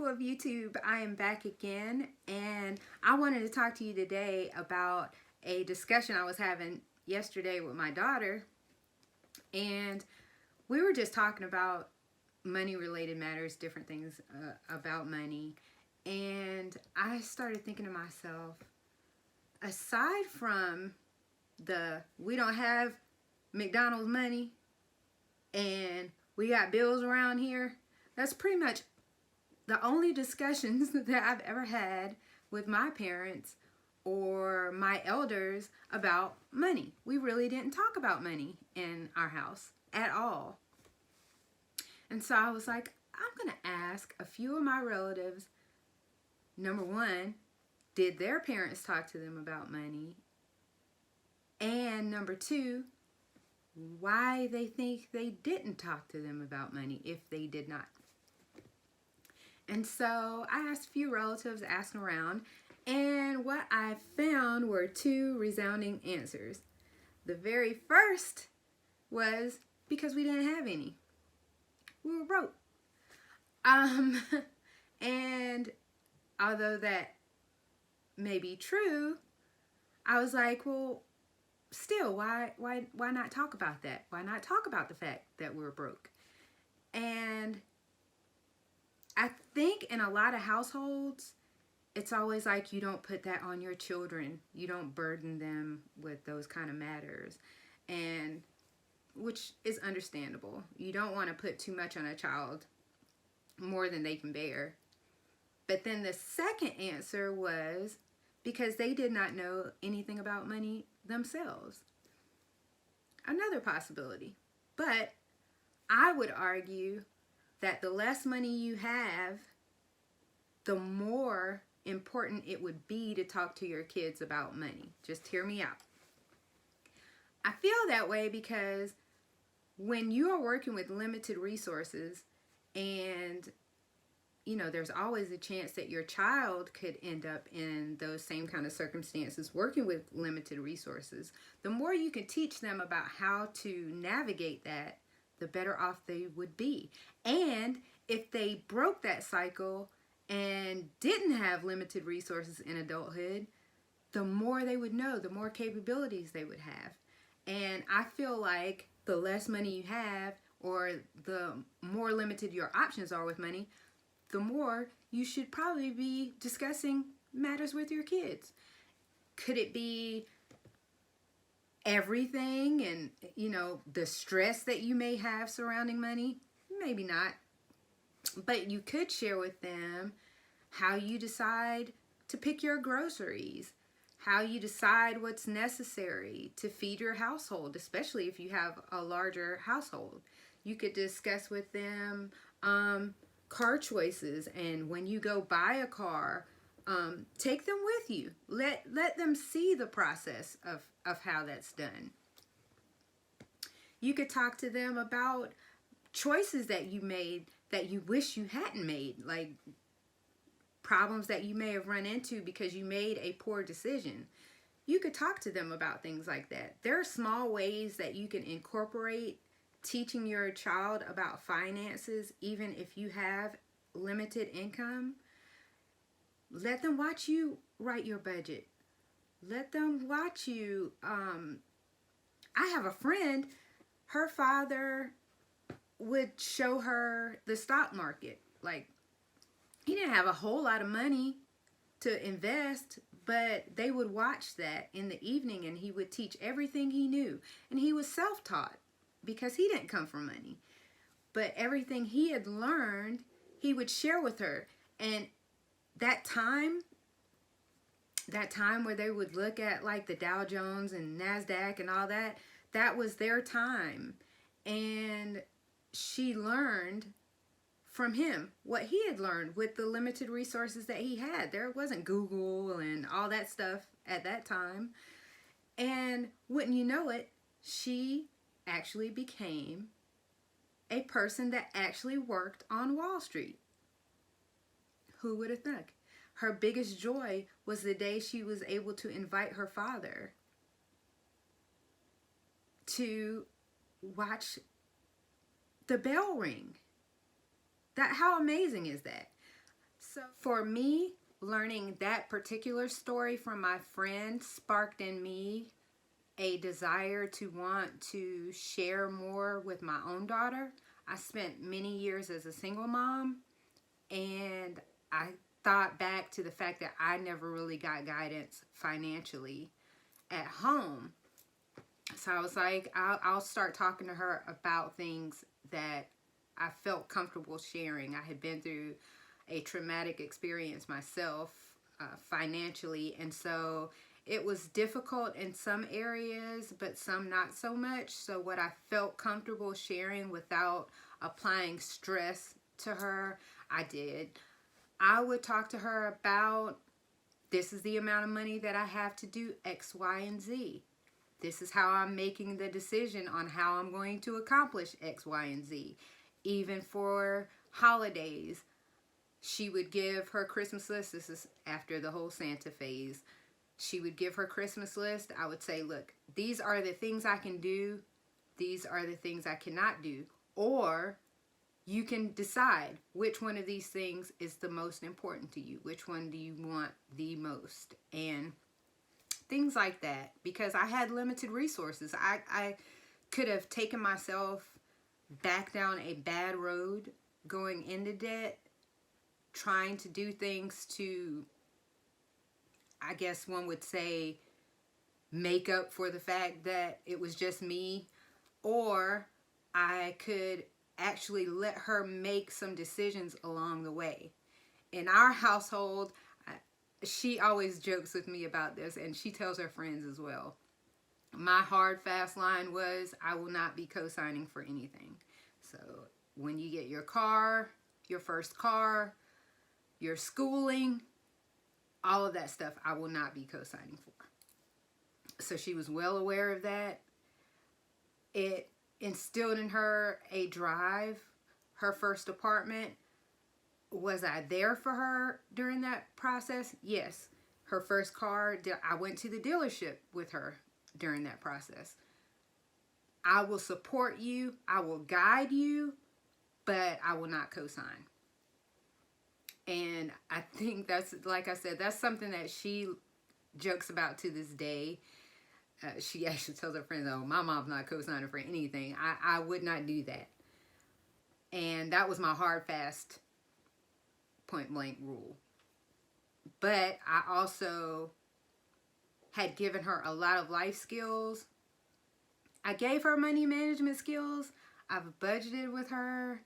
people of YouTube, I am back again, and I wanted to talk to you today about a discussion I was having yesterday with my daughter, and we were just talking about money related matters, different things about money, and I started thinking to myself, aside from the we don't have McDonald's money and we got bills around here, that's pretty much the only discussions that I've ever had with my parents or my elders about money. We really didn't talk about money in our house at all. And so I was like, I'm going to ask a few of my relatives, number one, did their parents talk to them about money? And number two, why they think they didn't talk to them about money if they did not. And so I asked a few relatives, asking around, and what I found were two resounding answers. The very first was because we didn't have any. We were broke. And although that may be true, I was like, well, still, why not talk about that? Why not talk about the fact that we're broke? And I think in a lot of households, it's always like you don't put that on your children. You don't burden them with those kind of matters, and which is understandable. You don't want to put too much on a child, more than they can bear. But then the second answer was because they did not know anything about money themselves. Another possibility. But I would argue that the less money you have, the more important it would be to talk to your kids about money. Just hear me out. I feel that way because when you are working with limited resources, and there's always a chance that your child could end up in those same kind of circumstances working with limited resources, the more you can teach them about how to navigate that, the better off they would be. And if they broke that cycle and didn't have limited resources in adulthood, the more they would know, the more capabilities they would have. And I feel like the less money you have, or the more limited your options are with money, the more you should probably be discussing matters with your kids. Could it be everything and the stress that you may have surrounding money? Maybe not, but you could share with them how you decide to pick your groceries, how you decide what's necessary to feed your household, especially if you have a larger household. You could discuss with them car choices, and when you go buy a car, take them with you. Let them see the process of how that's done. You could talk to them about choices that you made that you wish you hadn't made, like problems that you may have run into because you made a poor decision. You could talk to them about things like that. There are small ways that you can incorporate teaching your child about finances, even if you have limited income. Let them watch you write your budget. Let them watch you. I have a friend, her father would show her the stock market. Like, he didn't have a whole lot of money to invest, but they would watch that in the evening, and he would teach everything he knew. And he was self-taught because he didn't come from money. But everything he had learned, he would share with her. And that time where they would look at like the Dow Jones and NASDAQ and all that, that was their time. And she learned from him what he had learned with the limited resources that he had. There wasn't Google and all that stuff at that time. And wouldn't you know it, she actually became a person that actually worked on Wall Street. Who would have thunk? Her biggest joy was the day she was able to invite her father to watch the bell ring. How amazing is that? So for me, learning that particular story from my friend sparked in me a desire to want to share more with my own daughter. I spent many years as a single mom, and I thought back to the fact that I never really got guidance financially at home. So I was like, I'll start talking to her about things that I felt comfortable sharing. I had been through a traumatic experience myself financially, and so it was difficult in some areas, but some not so much. So what I felt comfortable sharing without applying stress to her, I did. I would talk to her about, this is the amount of money that I have to do X, Y, and Z. This is how I'm making the decision on how I'm going to accomplish X, Y, and Z. Even for holidays, she would give her Christmas list. This is after the whole Santa phase. She would give her Christmas list. I would say, look, these are the things I can do. These are the things I cannot do. Or you can decide which one of these things is the most important to you. Which one do you want the most? And things like that. Because I had limited resources. I could have taken myself back down a bad road, going into debt, trying to do things to, I guess one would say, make up for the fact that it was just me. Or I could actually let her make some decisions along the way. In our household, she always jokes with me about this, and she tells her friends as well. My hard, fast line was, I will not be co-signing for anything. So when you get your car, your first car, your schooling, all of that stuff, I will not be co-signing for. So she was well aware of that. It instilled in her a drive. Her first apartment, was I there for her during that process? Yes. Her first car, I went to the dealership with her during that process. I will support you. I will guide you, but I will not co-sign. And I think that's, like I said, that's something that she jokes about to this day. She actually tells her friends, oh, my mom's not co-signing for anything. I would not do that. And that was my hard, fast, point blank rule. But I also had given her a lot of life skills. I gave her money management skills. I've budgeted with her.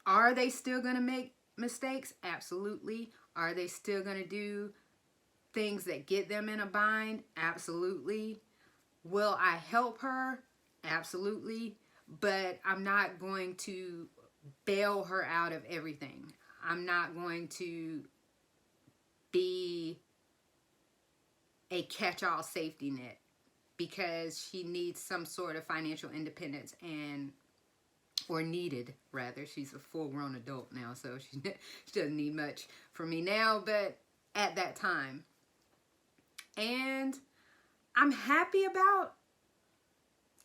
Are they still going to make mistakes? Absolutely. Are they still going to do things that get them in a bind? Absolutely. Will I help her? Absolutely. But I'm not going to bail her out of everything. I'm not going to be a catch-all safety net, because she needs some sort of financial independence, or needed rather. She's a full-grown adult now, so she doesn't need much from me now, but at that time. And I'm happy about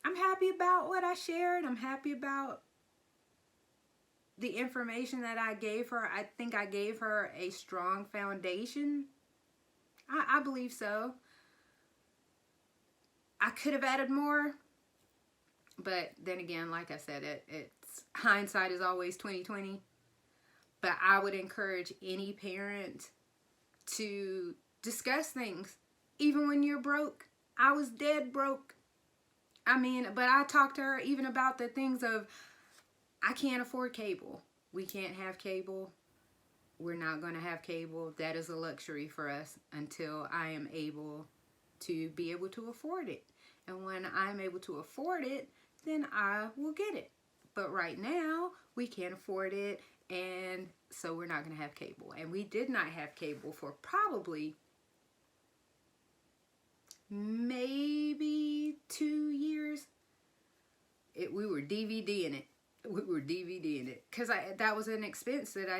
what I shared. I'm happy about the information that I gave her. I think I gave her a strong foundation. I believe so. I could have added more, but then again, like I said, it's hindsight is always 20/20. But I would encourage any parent to discuss things, even when you're broke. I was dead broke. I mean, but I talked to her even about the things of, I can't afford cable. We can't have cable. We're not going to have cable. That is a luxury for us until I am able to be able to afford it. And when I'm able to afford it, then I will get it. But right now, we can't afford it, and so we're not going to have cable. And we did not have cable for probably maybe 2 years. We were DVDing it. We were DVDing it. Because that was an expense that I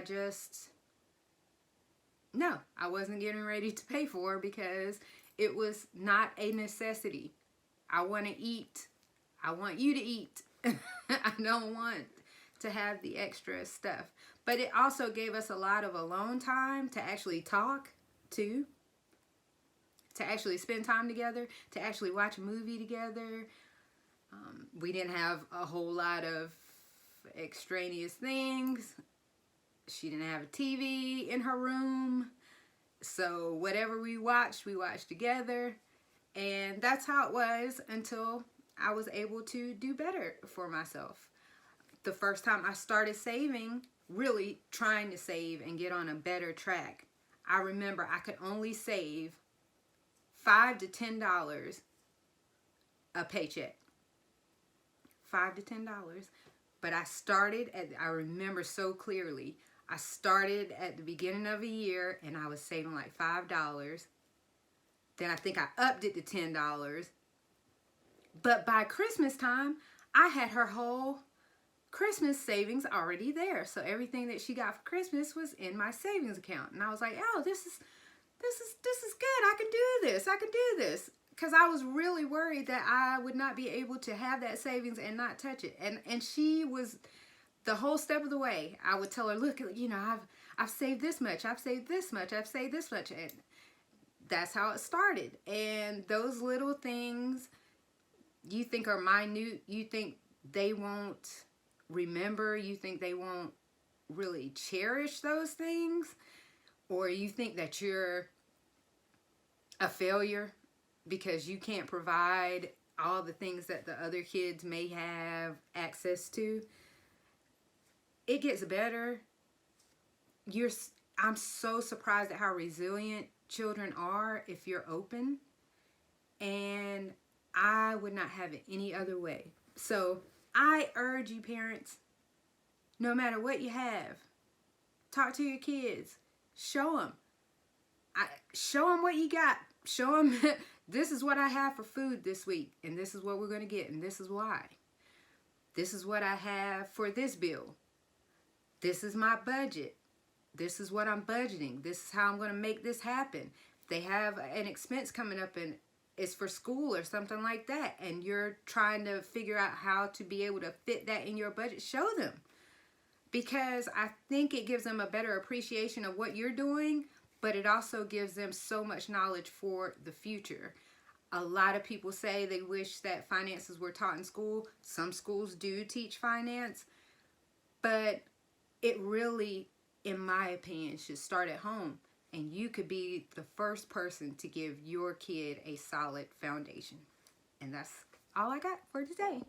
wasn't getting ready to pay for, because it was not a necessity. I want to eat. I want you to eat. I don't want to have the extra stuff. But it also gave us a lot of alone time to actually talk too, to actually spend time together, to actually watch a movie together. We didn't have a whole lot of extraneous things. She didn't have a TV in her room. So whatever we watched together. And that's how it was until I was able to do better for myself. The first time I started saving, really trying to save and get on a better track, I remember I could only save $5 to $10 a paycheck. $5 to $10. But I remember so clearly, I started at the beginning of a year and I was saving like $5. Then I think I upped it to $10. But by Christmas time, I had her whole Christmas savings already there. So everything that she got for Christmas was in my savings account. And I was like, oh, this is good. I can do this. I can do this. Because I was really worried that I would not be able to have that savings and not touch it. And she was the whole step of the way. I would tell her, look, you know, I've saved this much. I've saved this much. I've saved this much. And that's how it started. And those little things you think are minute, you think they won't remember, you think they won't really cherish those things, or you think that you're a failure because you can't provide all the things that the other kids may have access to. It gets better. I'm so surprised at how resilient children are if you're open, and I would not have it any other way. So I urge you parents, no matter what you have, talk to your kids, show them what you got, show them this is what I have for food this week, and this is what we're going to get, and this is why. This is what I have for this bill. This is my budget. This is what I'm budgeting. This is how I'm going to make this happen. If they have an expense coming up and it's for school or something like that, and you're trying to figure out how to be able to fit that in your budget, show them. Because I think it gives them a better appreciation of what you're doing, but it also gives them so much knowledge for the future. A lot of people say they wish that finances were taught in school. Some schools do teach finance, but it really, in my opinion, should start at home. And you could be the first person to give your kid a solid foundation. And that's all I got for today.